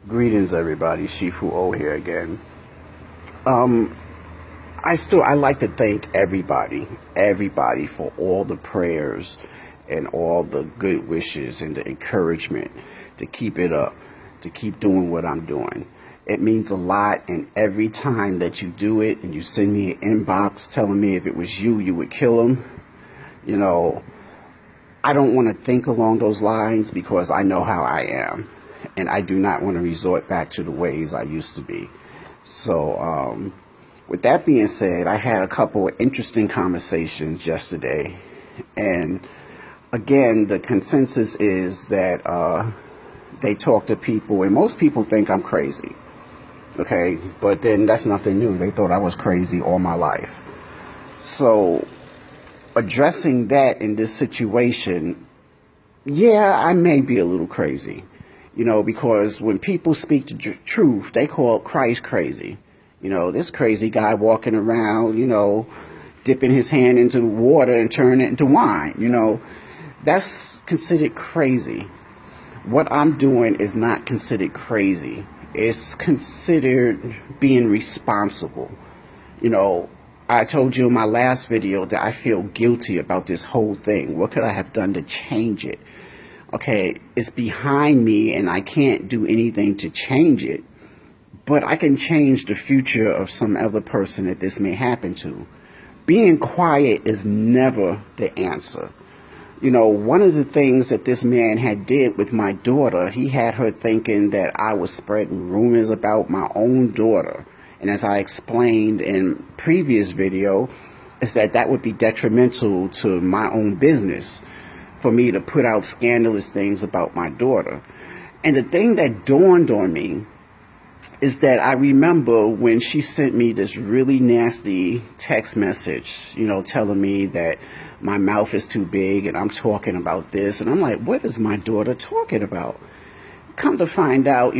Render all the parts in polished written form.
Greetings, everybody. Shifu O here again. I like to thank everybody for all the prayers and all the good wishes and the encouragement to keep it up, to keep doing what I'm doing. It means a lot, and every time that you do it and you send me an inbox telling me if it was you, you would kill him, you know, I don't want to think along those lines because I know how I am. And I do not want to resort back to the ways I used to be. So, with that being said, I had a couple of interesting conversations yesterday. And again, the consensus is that they talk to people, and most people think I'm crazy. Okay, but then that's nothing new. They thought I was crazy all my life. So, addressing that in this situation, yeah, I may be a little crazy. Because when people speak the truth, they call Christ crazy. This crazy guy walking around, dipping his hand into water and turning it into wine, that's considered crazy. What I'm doing is not considered crazy. It's considered being responsible. I told you in my last video that I feel guilty about this whole thing. What could I have done to change it? Okay, it's behind me and I can't do anything to change it, but I can change the future of some other person that this may happen to. Being quiet is never the answer. One of the things that this man had did with my daughter, he had her thinking that I was spreading rumors about my own daughter. And as I explained in previous video, is that would be detrimental to my own business for me to put out scandalous things about my daughter. And the thing that dawned on me is that I remember when she sent me this really nasty text message, telling me that my mouth is too big and I'm talking about this. And I'm like, what is my daughter talking about? Come to find out,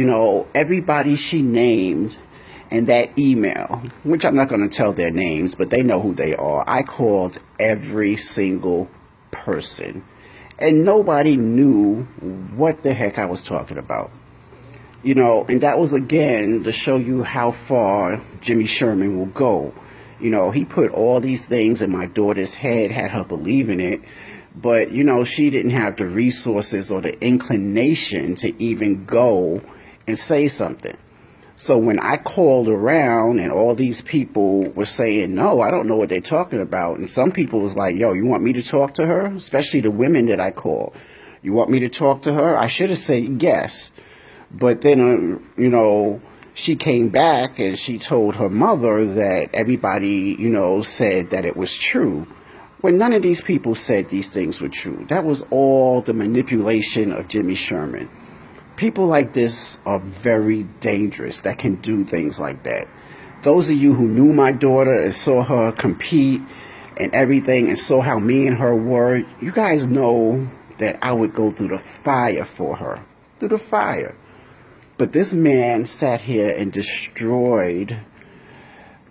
everybody she named in that email, which I'm not going to tell their names, but they know who they are. I called every single person. And nobody knew what the heck I was talking about. And that was, again, to show you how far Jimmy Sherman will go. He put all these things in my daughter's head, had her believing it. But, she didn't have the resources or the inclination to even go and say something. So when I called around and all these people were saying, no, I don't know what they're talking about. And some people was like, yo, you want me to talk to her? Especially the women that I call. You want me to talk to her? I should have said yes. But then, she came back and she told her mother that everybody, said that it was true. When none of these people said these things were true. That was all the manipulation of Jimmy Sherman. People like this are very dangerous that can do things like that. Those of you who knew my daughter and saw her compete and everything and saw how me and her were, you guys know that I would go through the fire for her. Through the fire. But this man sat here and destroyed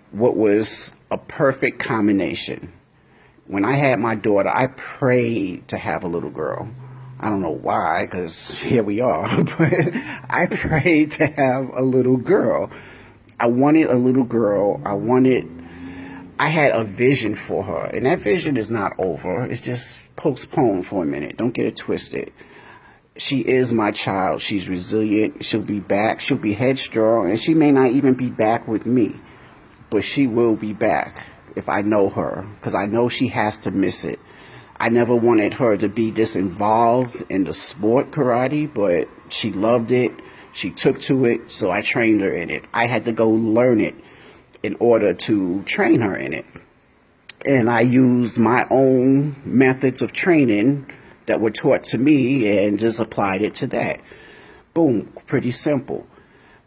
what was a perfect combination. When I had my daughter, I prayed to have a little girl. I don't know why, because here we are, but I prayed to have a little girl. I wanted a little girl. I had a vision for her, and that vision is not over. It's just postponed for a minute. Don't get it twisted. She is my child. She's resilient. She'll be back. She'll be headstrong, and she may not even be back with me, but she will be back if I know her, because I know she has to miss it. I never wanted her to be this involved in the sport karate, but she loved it. She took to it, so I trained her in it. I had to go learn it in order to train her in it. And I used my own methods of training that were taught to me and just applied it to that. Boom, pretty simple.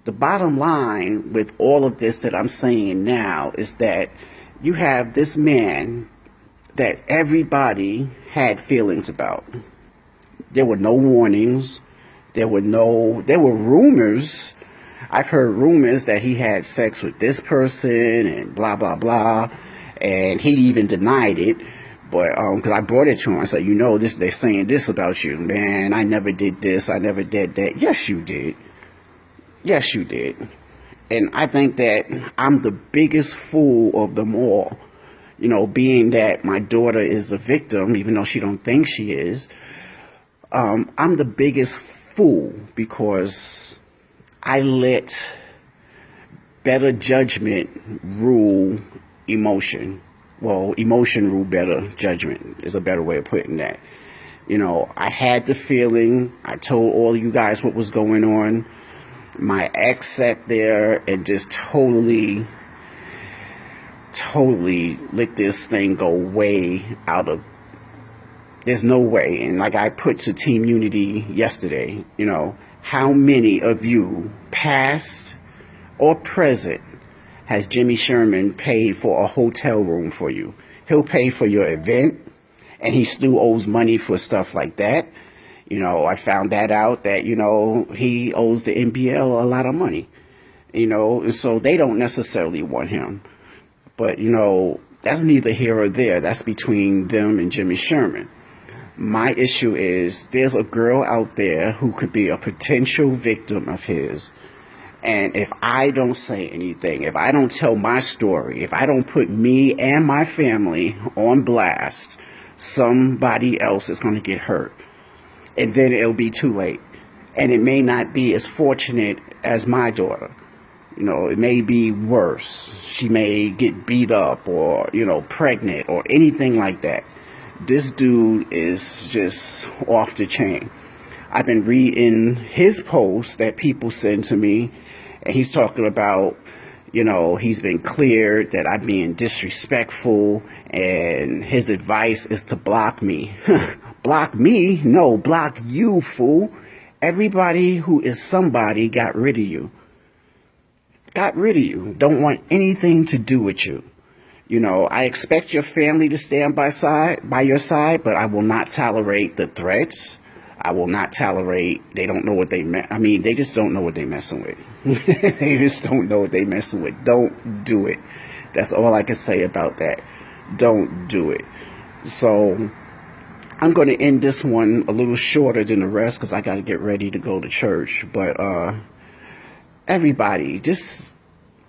The bottom line with all of this that I'm saying now is that you have this man that everybody had feelings about. There were no warnings. There were rumors. I've heard rumors that he had sex with this person and blah, blah, blah. And he even denied it. But, because I brought it to him. I said, this, they're saying this about you. Man, I never did this. I never did that. Yes, you did. Yes, you did. And I think that I'm the biggest fool of them all. You know, being that my daughter is the victim, even though she don't think she is, I'm the biggest fool because I let better judgment rule emotion. Well, emotion rule better judgment is a better way of putting that. You know, I had the feeling. I told all you guys what was going on. My ex sat there and just totally let this thing go way out of, there's no way. And like I put to Team Unity yesterday, you know, how many of you, past or present, has Jimmy Sherman paid for a hotel room for you? He'll pay for your event, and he still owes money for stuff like that. You know, I found that out that, you know, he owes the NBL a lot of money, you know, and so they don't necessarily want him. But, you know, that's neither here or there. That's between them and Jimmy Sherman. My issue is there's a girl out there who could be a potential victim of his. And if I don't say anything, if I don't tell my story, if I don't put me and my family on blast, somebody else is going to get hurt. And then it'll be too late. And it may not be as fortunate as my daughter. You know, it may be worse. She may get beat up or, you know, pregnant or anything like that. This dude is just off the chain. I've been reading his posts that people send to me, and he's talking about, you know, he's been cleared, that I'm being disrespectful, and his advice is to block me. Block me? No, block you, fool. Everybody who is somebody got rid of you. Got rid of you. Don't want anything to do with you. You know, I expect your family to stand by your side, but I will not tolerate the threats. I will not tolerate, they don't know what they I mean, they just don't know what they messing with. They just don't know what they messing with. Don't do it. That's all I can say about that. Don't do it. So I'm going to end this one a little shorter than the rest because I got to get ready to go to church. But everybody, just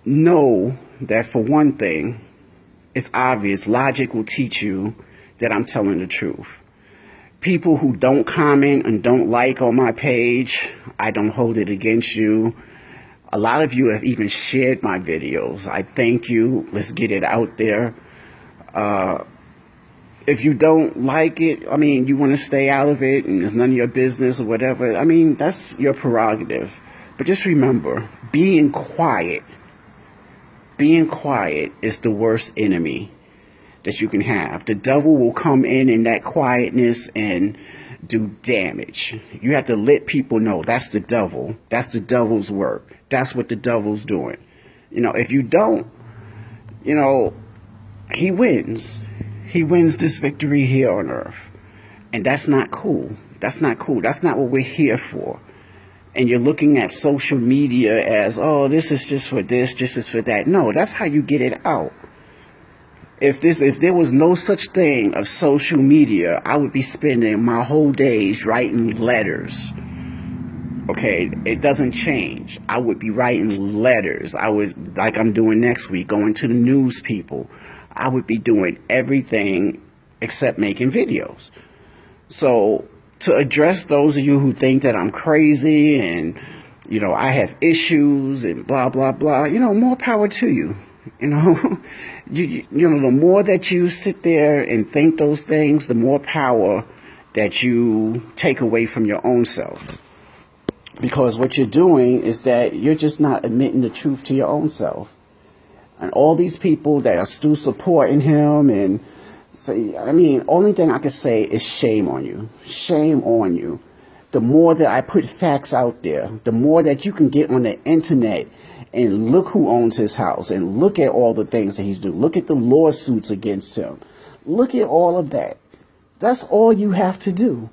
know that for one thing, it's obvious. Logic will teach you that I'm telling the truth. People who don't comment and don't like on my page, I don't hold it against you. A lot of you have even shared my videos. I thank you. Let's get it out there. If you don't like it, I mean, you want to stay out of it and it's none of your business or whatever, I mean, that's your prerogative. But just remember, being quiet is the worst enemy that you can have. The devil will come in that quietness and do damage. You have to let people know that's the devil. That's the devil's work. That's what the devil's doing. You know, if you don't, you know, he wins. He wins this victory here on earth. And that's not cool. That's not cool. That's not what we're here for. And you're looking at social media as, oh, this is just for this, just is for that. No, that's how you get it out. If there was no such thing of social media, I would be spending my whole days writing letters. Okay, it doesn't change. I would be writing letters. I was, like I'm doing next week, going to the news people. I would be doing everything except making videos. So to address those of you who think that I'm crazy and, you know, I have issues and blah, blah, blah, you know, more power to you. You know, you know, the more that you sit there and think those things, the more power that you take away from your own self. Because what you're doing is that you're just not admitting the truth to your own self. And all these people that are still supporting him and say, I mean, only thing I can say is shame on you. Shame on you. The more that I put facts out there, the more that you can get on the internet and look who owns his house and look at all the things that he's doing. Look at the lawsuits against him. Look at all of that. That's all you have to do.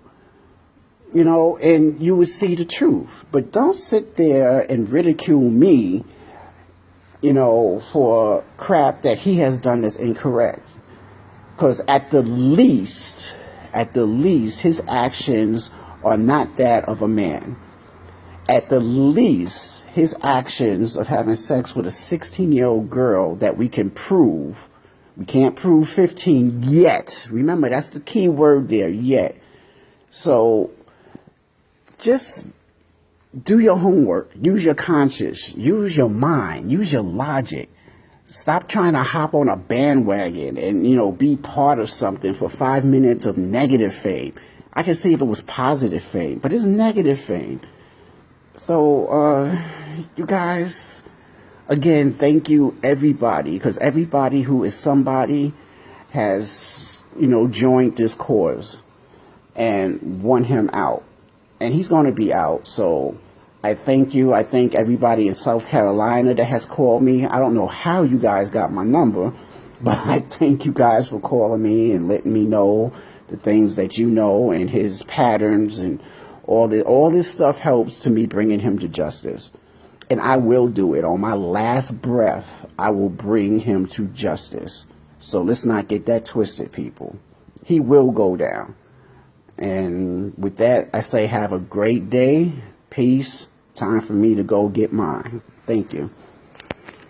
You know, and you will see the truth. But don't sit there and ridicule me, you know, for crap that he has done that's incorrect. Because at the least, his actions are not that of a man. at the least, his actions of having sex with a 16-year-old girl that we can prove, we can't prove 15 yet. Remember, that's the key word there, yet. So just do your homework. Use your conscience. Use your mind. Use your logic. Stop trying to hop on a bandwagon and, be part of something for 5 minutes of negative fame. I can see if it was positive fame, but it's negative fame. So, you guys, again, thank you, everybody, because everybody who is somebody has, joined this cause and won him out. And he's going to be out, so I thank you. I thank everybody in South Carolina that has called me. I don't know how you guys got my number, but I thank you guys for calling me and letting me know the things that you know and his patterns and all this stuff helps to me bringing him to justice. And I will do it. On my last breath, I will bring him to justice. So let's not get that twisted, people. He will go down. And with that, I say have a great day. Peace. Time for me to go get mine. Thank you.